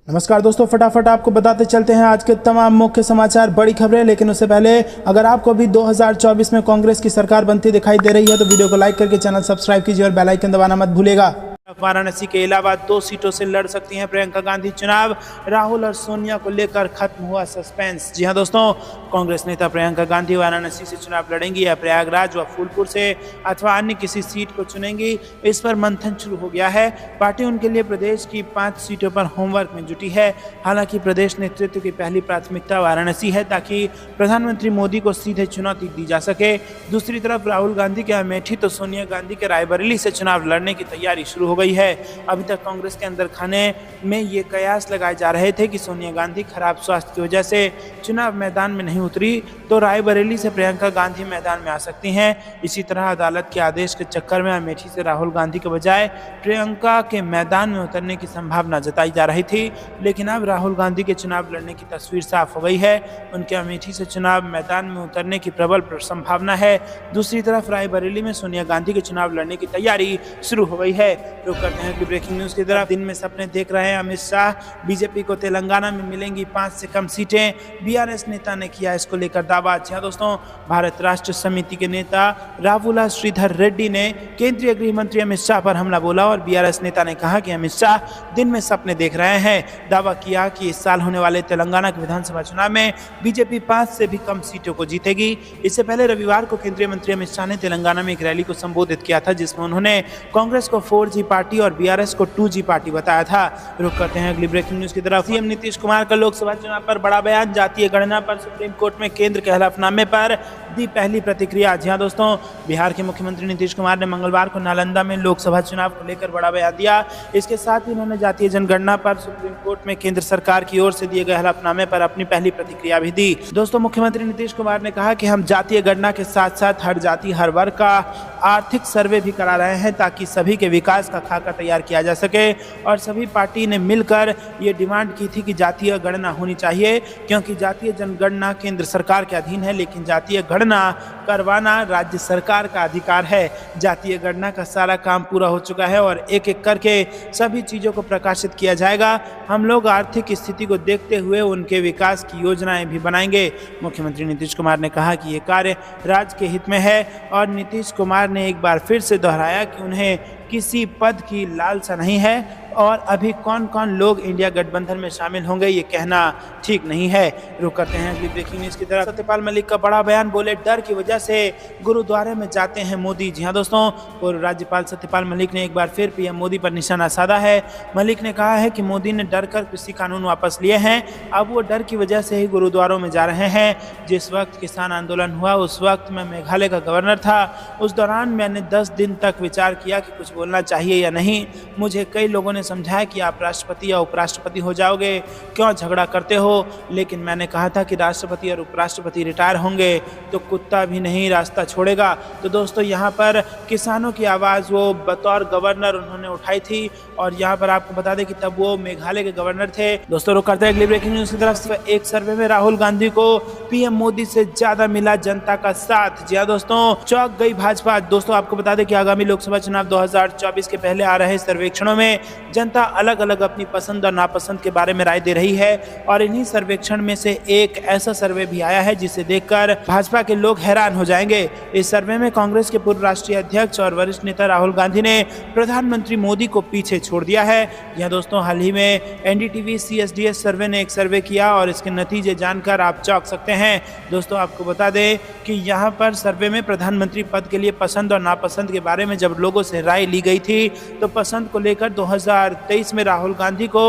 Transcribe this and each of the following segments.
नमस्कार दोस्तों, फटाफट आपको बताते चलते हैं आज के तमाम मुख्य समाचार, बड़ी खबरें। लेकिन उससे पहले अगर आपको भी 2024 में कांग्रेस की सरकार बनती दिखाई दे रही है तो वीडियो को लाइक करके चैनल सब्सक्राइब कीजिए और बेल आइकन दबाना मत भूलिएगा। वाराणसी के अलावा 2 सीटों से लड़ सकती हैं प्रियंका गांधी चुनाव। राहुल और सोनिया को लेकर खत्म हुआ सस्पेंस। जी हां दोस्तों, कांग्रेस नेता प्रियंका गांधी वाराणसी से चुनाव लड़ेंगी या प्रयागराज व फूलपुर से अथवा अन्य किसी सीट को चुनेंगी, इस पर मंथन शुरू हो गया है। पार्टी उनके लिए प्रदेश की 5 सीटों पर होमवर्क में जुटी है। हालांकि प्रदेश नेतृत्व की पहली प्राथमिकता वाराणसी है ताकि प्रधानमंत्री मोदी को सीधे चुनौती दी जा सके। दूसरी तरफ राहुल गांधी के अमेठी तो सोनिया गांधी के रायबरेली से चुनाव लड़ने की तैयारी शुरू हो गई है। अभी तक कांग्रेस के अंदर खाने में ये कयास लगाए जा रहे थे कि सोनिया गांधी खराब स्वास्थ्य की वजह से चुनाव मैदान में नहीं उतरी तो रायबरेली से प्रियंका गांधी मैदान में आ सकती हैं। इसी तरह अदालत के आदेश के चक्कर में अमेठी से राहुल गांधी के बजाय प्रियंका के मैदान में उतरने की संभावना जताई जा रही थी, लेकिन अब राहुल गांधी के चुनाव लड़ने की तस्वीर साफ हो गई है। उनके अमेठी से चुनाव मैदान में उतरने की प्रबल संभावना है। दूसरी तरफ रायबरेली में सोनिया गांधी के चुनाव लड़ने की तैयारी शुरू हो गई है। रुक करते हैं कि ब्रेकिंग न्यूज की तरफ। दिन में सपने देख रहे हैं अमित शाह। बीजेपी को तेलंगाना में मिलेंगी 5 से कम सीटें, बीआरएस नेता ने किया इसको लेकर दावा। जी दोस्तों, भारत राष्ट्र समिति के नेता रावुला श्रीधर रेड्डी ने केंद्रीय गृह मंत्री अमित शाह पर हमला बोला और बीआरएस नेता ने कहा कि अमित शाह दिन में सपने देख रहे हैं। दावा किया कि इस साल होने वाले तेलंगाना के विधानसभा चुनाव में बीजेपी 5 से भी कम सीटों को जीतेगी। इससे पहले रविवार को केंद्रीय मंत्री अमित शाह ने तेलंगाना में एक रैली को संबोधित किया था, जिसमें उन्होंने कांग्रेस को 4G पार्टी और बीआरएस को 2G पार्टी बताया था। रुक करते हैं अगली ब्रेकिंग न्यूज की तरफ। सीएम नीतीश कुमार का लोकसभा चुनाव पर बड़ा बयान। जातीय गणना पर सुप्रीम कोर्ट में केंद्र के हलफनामे पर दी पहली प्रतिक्रिया। जी हां दोस्तों, बिहार के मुख्यमंत्री नीतीश कुमार ने मंगलवार को नालंदा में लोकसभा चुनाव को लेकर बड़ा बयान दिया। इसके साथ ही उन्होंने जातीय जनगणना पर सुप्रीम कोर्ट में केंद्र सरकार की ओर से दिए गए हलफनामे पर अपनी पहली प्रतिक्रिया भी दी। दोस्तों, मुख्यमंत्री नीतीश कुमार ने कहा कि हम जातीय गणना के साथ साथ हर जाति हर वर्ग का आर्थिक सर्वे भी करा रहे हैं ताकि सभी के विकास का खाका तैयार किया जा सके। और सभी पार्टी ने मिलकर ये डिमांड की थी कि जातीय गणना होनी चाहिए, क्योंकि जातीय जनगणना केंद्र सरकार के अधीन है, लेकिन जातीय गणना करवाना राज्य सरकार का अधिकार है। जातीय गणना का सारा काम पूरा हो चुका है और एक एक करके सभी चीज़ों को प्रकाशित किया जाएगा। हम लोग आर्थिक स्थिति को देखते हुए उनके विकास की योजनाएं भी बनाएंगे। मुख्यमंत्री नीतीश कुमार ने कहा कि ये कार्य राज्य के हित में है और नीतीश कुमार ने एक बार फिर से दोहराया कि उन्हें किसी पद की लालसा नहीं है और अभी कौन कौन लोग इंडिया गठबंधन में शामिल होंगे ये कहना ठीक नहीं है। रुक करते हैं अगली ब्रेकिंग न्यूज की तरफ। सत्यपाल मलिक का बड़ा बयान। बोले डर की वजह से गुरुद्वारे में जाते हैं मोदी। जी हां दोस्तों, पूर्व राज्यपाल सत्यपाल मलिक ने एक बार फिर पीएम मोदी पर निशाना साधा है। मलिक ने कहा है कि मोदी ने डर कर कृषि कानून वापस लिए हैं, अब वो डर की वजह से ही गुरुद्वारों में जा रहे हैं। जिस वक्त किसान आंदोलन हुआ उस वक्त मैं मेघालय का गवर्नर था। उस दौरान मैंने 10 दिन तक विचार किया कि कुछ बोलना चाहिए या नहीं। मुझे कई लोगों ने समझाया कि आप राष्ट्रपति या उपराष्ट्रपति हो जाओगे, क्यों झगड़ा करते हो, लेकिन मैंने कहा था कि राष्ट्रपति और उपराष्ट्रपति रिटायर होंगे तो कुत्ता भी नहीं रास्ता छोड़ेगा। तो दोस्तों, यहाँ पर किसानों की आवाज़ वो बतौर गवर्नर उन्होंने उठाई थी और यहाँ पर आपको बता दें कि तब वो मेघालय के गवर्नर थे। दोस्तों, रुक करते हैं अगली ब्रेकिंग न्यूज की तरफ। एक सर्वे में राहुल गांधी को पीएम मोदी से ज्यादा मिला जनता का साथ। जी हाँ दोस्तों, चौंक गई भाजपा। दोस्तों, आपको बता दें कि आगामी लोकसभा चुनाव 2024 के पहले आ रहे सर्वेक्षणों में जनता अलग अलग अपनी पसंद और नापसंद के बारे में राय दे रही है और इन्हीं सर्वेक्षण में से एक ऐसा सर्वे भी आया है जिसे देखकर भाजपा के लोग हैरान हो जाएंगे। इस सर्वे में कांग्रेस के पूर्व राष्ट्रीय अध्यक्ष और वरिष्ठ नेता राहुल गांधी ने प्रधानमंत्री मोदी को पीछे छोड़ दिया है। यह दोस्तों, हाल ही में एनडीटीवी CSDS सर्वे ने एक सर्वे किया और इसके नतीजे जानकर आप चौंक सकते हैं। दोस्तों, आपको बता दें कि यहाँ पर सर्वे में प्रधानमंत्री पद के लिए पसंद और नापसंद के बारे में जब लोगों से राय ली गई थी तो पसंद को लेकर 2023 में राहुल गांधी को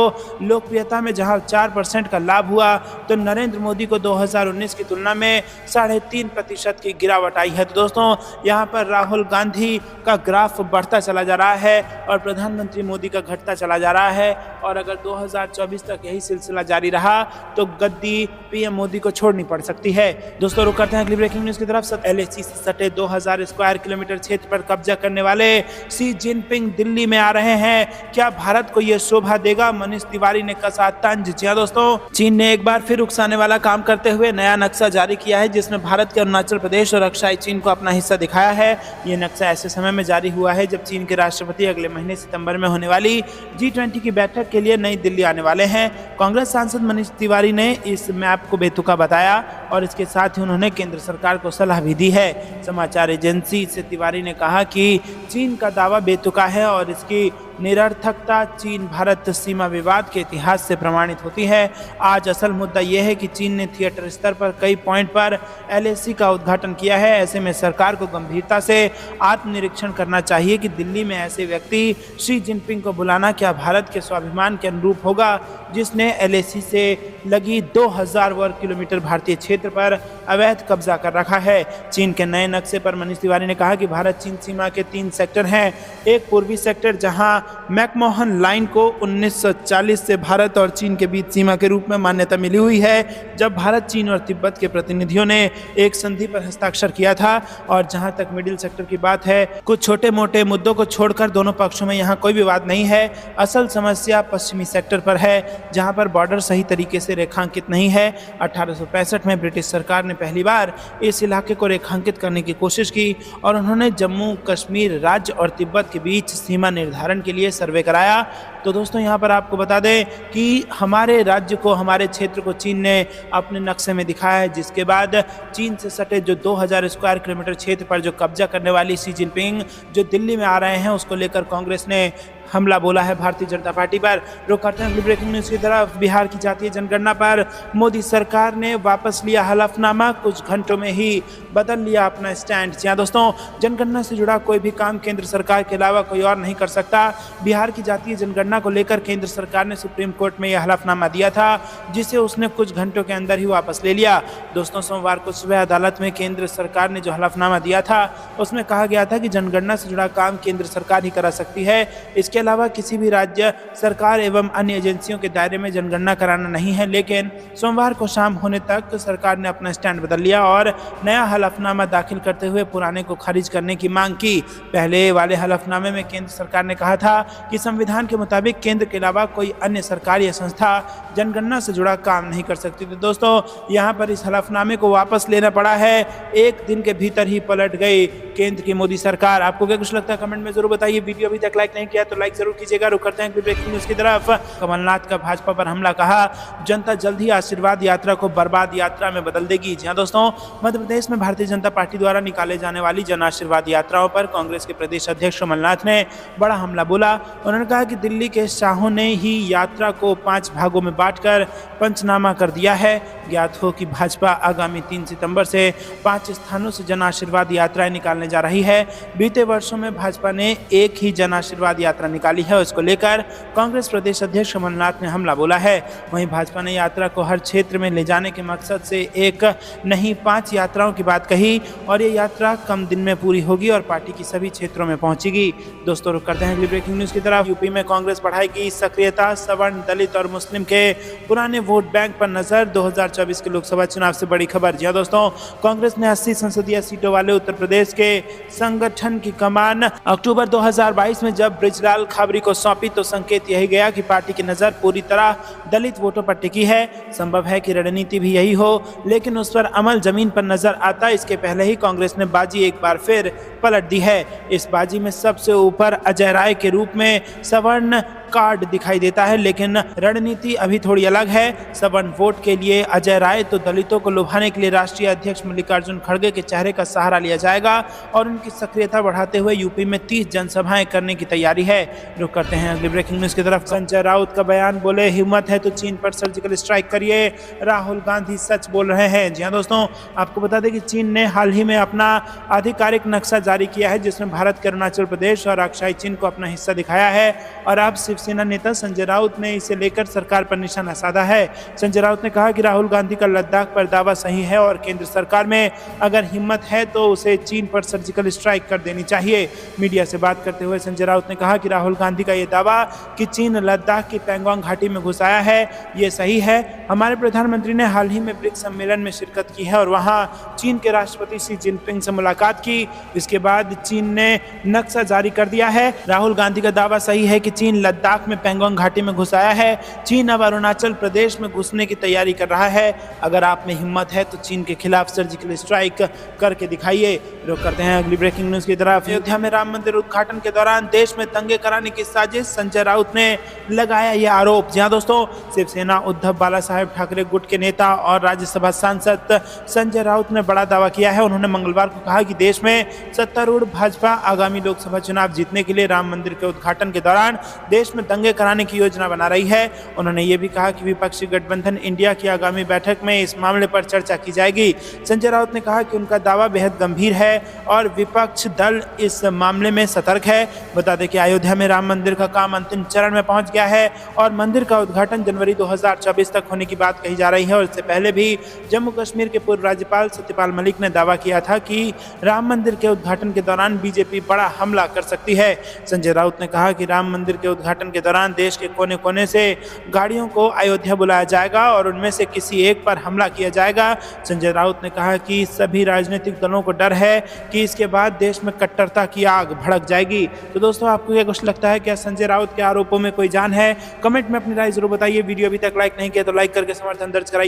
लोकप्रियता में जहां 4% का लाभ हुआ तो नरेंद्र मोदी को 2019 की तुलना में 3.5% की गिरावट आई है। तो दोस्तों, यहां पर राहुल गांधी का ग्राफ बढ़ता चला जा रहा है और प्रधानमंत्री मोदी का घटता चला जा रहा है और अगर 2024 तक यही सिलसिला जारी रहा तो गद्दी पीएम मोदी को छोड़नी पड़ सकती है। दोस्तों, रुक करते हैं अगली ब्रेकिंग न्यूज की तरफ। LAC से सटे 2000 स्क्वायर किलोमीटर क्षेत्र पर कब्जा करने वाले शी जिनपिंग दिल्ली में आ रहे हैं। क्या भारत को यह शोभा देगा, मनीष तिवारी ने कसा तंज। जी हां दोस्तों, चीन ने एक बार फिर उकसाने वाला काम करते हुए नया नक्शा जारी किया है, जिसमें भारत के अरुणाचल प्रदेश और अक्षाई चीन को अपना हिस्सा दिखाया है। ये नक्शा ऐसे समय में जारी हुआ है जब चीन के राष्ट्रपति अगले महीने सितंबर में होने वाली G20 की बैठक के लिए नई दिल्ली आने वाले हैं। कांग्रेस सांसद मनीष तिवारी ने इस मैप को बेतुका बताया और इसके साथ ही उन्होंने केंद्र सरकार को सलाह भी दी है। समाचार एजेंसी से तिवारी ने कहा कि चीन का दावा बेतुका है और इसकी निरर्थकता चीन भारत सीमा विवाद के इतिहास से प्रमाणित होती है। आज असल मुद्दा यह है कि चीन ने थिएटर स्तर पर कई पॉइंट पर LAC का उद्घाटन किया है। ऐसे में सरकार को गंभीरता से आत्मनिरीक्षण करना चाहिए कि दिल्ली में ऐसे व्यक्ति शी जिनपिंग को बुलाना क्या भारत के स्वाभिमान के अनुरूप होगा, जिसने LAC से लगी 2000 वर्ग किलोमीटर भारतीय क्षेत्र पर अवैध कब्जा कर रखा है। चीन के नए नक्शे पर मनीष तिवारी ने कहा कि भारत चीन सीमा के 3 सेक्टर हैं। एक पूर्वी सेक्टर जहां मैकमोहन लाइन को 1940 से भारत और चीन के बीच सीमा के रूप में मान्यता मिली हुई है, जब भारत, चीन और तिब्बत के प्रतिनिधियों ने एक संधि पर हस्ताक्षर किया था। और जहां तक मिडिल सेक्टर की बात है, कुछ छोटे मोटे मुद्दों को छोड़कर दोनों पक्षों में यहां कोई विवाद नहीं है। असल समस्या पश्चिमी सेक्टर पर है, जहां पर बॉर्डर सही तरीके से रेखांकित नहीं है। 1865 में ब्रिटिश सरकार ने पहली बार इस इलाके को रेखांकित करने की कोशिश की और उन्होंने जम्मू कश्मीर राज्य और तिब्बत के बीच सीमा निर्धारण के लिए सर्वे कराया। तो दोस्तों, यहाँ पर आपको बता दें कि हमारे राज्य को, हमारे क्षेत्र को चीन ने अपने नक्शे में दिखाया है, जिसके बाद चीन से सटे जो 2000 स्क्वायर किलोमीटर क्षेत्र पर जो कब्जा करने वाली शी जिनपिंग जो दिल्ली में आ रहे हैं, उसको लेकर कांग्रेस ने हमला बोला है भारतीय जनता पार्टी पर। रुक करते हैं ब्रेकिंग न्यूज़ की तरफ। बिहार की जातीय जनगणना पर मोदी सरकार ने वापस लिया हलफनामा, कुछ घंटों में ही बदल लिया अपना स्टैंड। जी हां दोस्तों, जनगणना से जुड़ा कोई भी काम केंद्र सरकार के अलावा कोई और नहीं कर सकता। बिहार की जातीय जनगणना को लेकर केंद्र सरकार ने सुप्रीम कोर्ट में यह हलफनामा दिया था, जिसे उसने कुछ घंटों के अंदर ही वापस ले लिया। दोस्तों, सोमवार को सुबह अदालत में केंद्र सरकार ने जो हलफनामा दिया था, उसमें कहा गया था कि जनगणना से जुड़ा काम केंद्र सरकार ही करा सकती है। इसके अलावा किसी भी राज्य सरकार एवं अन्य एजेंसियों के दायरे में जनगणना कराना नहीं है। लेकिन सोमवार को शाम होने तक सरकार ने अपना स्टैंड बदल लिया और नया हलफनामा दाखिल करते हुए पुराने को खारिज करने की मांग की। पहले वाले हलफनामे में केंद्र सरकार ने कहा था कि संविधान के मुताबिक केंद्र के अलावा कोई अन्य सरकार या संस्था जनगणना से जुड़ा काम नहीं कर सकती। तो दोस्तों, यहाँ पर इस हलफनामे को वापस लेना पड़ा है। एक दिन के भीतर ही पलट गई केंद्र की मोदी सरकार। आपको क्या कुछ लगता है कमेंट में जरूर बताइए। वीडियो अभी तक लाइक नहीं किया तो लाइक जरूर कीजिएगा। रुक करते हैं ब्रेकिंग न्यूज़ की तरफ। कमलनाथ का भाजपा पर हमला, कहा जनता जल्द ही आशीर्वाद यात्रा को बर्बाद यात्रा में बदल देगी। जी हां दोस्तों, मध्य प्रदेश में भारतीय जनता पार्टी द्वारा निकाले जाने वाली जन आशीर्वाद यात्राओं पर कांग्रेस के प्रदेश अध्यक्ष कमलनाथ ने बड़ा हमला बोला। उन्होंने कहा कि दिल्ली के शाहों ने ही यात्रा को 5 भागों में बांटकर पंचनामा कर दिया है। ज्ञात हो कि भाजपा आगामी 3 सितंबर से 5 स्थानों से जन आशीर्वाद यात्राएं निकालने जा रही है। बीते वर्षों में भाजपा ने एक ही जन आशीर्वाद यात्रा निकाली है। उसको लेकर कांग्रेस प्रदेश अध्यक्ष कमलनाथ ने हमला बोला है। वहीं भाजपा ने यात्रा को हर क्षेत्र में ले जाने के मकसद से एक नहीं 5 यात्राओं की बात कही और ये यात्रा कम दिन में पूरी होगी और पार्टी की सभी क्षेत्रों में पहुंचेगी। दोस्तों, रुक करते हैं अगली ब्रेकिंग न्यूज़ की तरफ। यूपी में कांग्रेस बढ़ाएगी सक्रियता, सवर्ण, दलित और मुस्लिम के पुराने वोट बैंक पर नजर। 2024 के लोकसभा चुनाव से बड़ी खबर। जी हां दोस्तों, कांग्रेस ने 80 संसदीय सीटों वाले उत्तर प्रदेश के संगठन की कमान अक्टूबर 2022 में जब बृजलाल खाबरी को सौंपी तो संकेत यही गया कि पार्टी की नजर पूरी तरह दलित वोटों पर टिकी है। संभव है कि रणनीति भी यही हो, लेकिन उस पर अमल जमीन पर नजर आता। इसके पहले ही कांग्रेस ने बाजी एक बार फिर पलट दी है। इस बाजी में सबसे ऊपर अजय राय के रूप में सवर्ण कार्ड दिखाई देता है, लेकिन रणनीति अभी थोड़ी अलग है। सवर्ण वोट के लिए अजय राय तो दलितों को लुभाने के लिए राष्ट्रीय अध्यक्ष मल्लिकार्जुन खड़गे के चेहरे का सहारा लिया जाएगा और उनकी सक्रियता बढ़ाते हुए यूपी में 30 जनसभाएं करने की तैयारी है। रुक करते हैं अगली ब्रेकिंग न्यूज़ की तरफ। संजय राउत का बयान, बोले हिम्मत है तो चीन पर सर्जिकल स्ट्राइक करिए। राहुल गांधी सच बोल रहे हैं। जी हां दोस्तों, आपको बता दें कि चीन ने हाल ही में अपना आधिकारिक नक्शा जारी किया है, जिसमें भारत के अरुणाचल प्रदेश और अक्षाई चीन को अपना हिस्सा दिखाया है और अब शिवसेना नेता संजय राउत ने इसे लेकर सरकार पर निशाना साधा है। संजय राउत ने कहा कि राहुल गांधी का लद्दाख पर दावा सही है और केंद्र सरकार में अगर हिम्मत है तो उसे चीन पर सर्जिकल स्ट्राइक कर देनी चाहिए। मीडिया से बात करते हुए संजय राउत ने कहा कि राहुल गांधी का यह दावा कि चीन लद्दाख की पैंगोंग घाटी में घुस आया है, ये सही है। हमारे प्रधानमंत्री ने हाल ही में ब्रिक्स सम्मेलन में शिरकत की है और वहां चीन के राष्ट्रपति शी जिनपिंग से मुलाकात की। इसके बाद चीन ने नक्शा जारी कर दिया है। राहुल गांधी का दावा सही है कि चीन लद्दाख लद्दाख में पैंगोंग घाटी में घुस आया है। चीन अब अरुणाचल प्रदेश में घुसने की तैयारी कर रहा है। अगर आप में हिम्मत है तो चीन के खिलाफ सर्जिकल स्ट्राइक करके दिखाइए। रुक करते हैं अगली ब्रेकिंग न्यूज की तरफ। अयोध्या में राम मंदिर उद्घाटन के दौरान देश में दंगे कराने की साजिश, संजय राउत ने लगाया यह आरोप। जी हां दोस्तों, शिवसेना उद्धव बाला साहेब ठाकरे गुट के नेता और राज्यसभा सांसद संजय राउत ने बड़ा दावा किया है। उन्होंने मंगलवार को कहा कि देश में सत्तारूढ़ भाजपा आगामी लोकसभा चुनाव जीतने के लिए राम मंदिर के उद्घाटन के दौरान देश में दंगे कराने की योजना बना रही है। उन्होंने ये भी कहा कि विपक्षी गठबंधन इंडिया की आगामी बैठक में इस मामले पर चर्चा की जाएगी। संजय राउत ने कहा कि उनका दावा बेहद गंभीर है और विपक्ष दल इस मामले में सतर्क है। बता दें कि अयोध्या में राम मंदिर का काम अंतिम चरण में पहुंच गया है और मंदिर का उद्घाटन जनवरी 2024 तक होने की बात कही जा रही है। और इससे पहले भी जम्मू कश्मीर के पूर्व राज्यपाल सत्यपाल मलिक ने दावा किया था कि राम मंदिर के उद्घाटन के दौरान बीजेपी बड़ा हमला कर सकती है। संजय राउत ने कहा कि राम मंदिर के उद्घाटन के दौरान देश के कोने कोने से गाड़ियों को अयोध्या बुलाया जाएगा और उनमें से किसी एक पर हमला किया जाएगा। संजय राउत ने कहा कि सभी राजनीतिक दलों को डर है कि इसके बाद देश में कट्टरता की आग भड़क जाएगी। तो दोस्तों, आपको क्या कुछ लगता है? क्या संजय राउत के आरोपों में कोई जान है? कमेंट में अपनी राय जरूर बताइए। वीडियो अभी तक लाइक नहीं किया तो लाइक करके समर्थन दर्ज कराइए।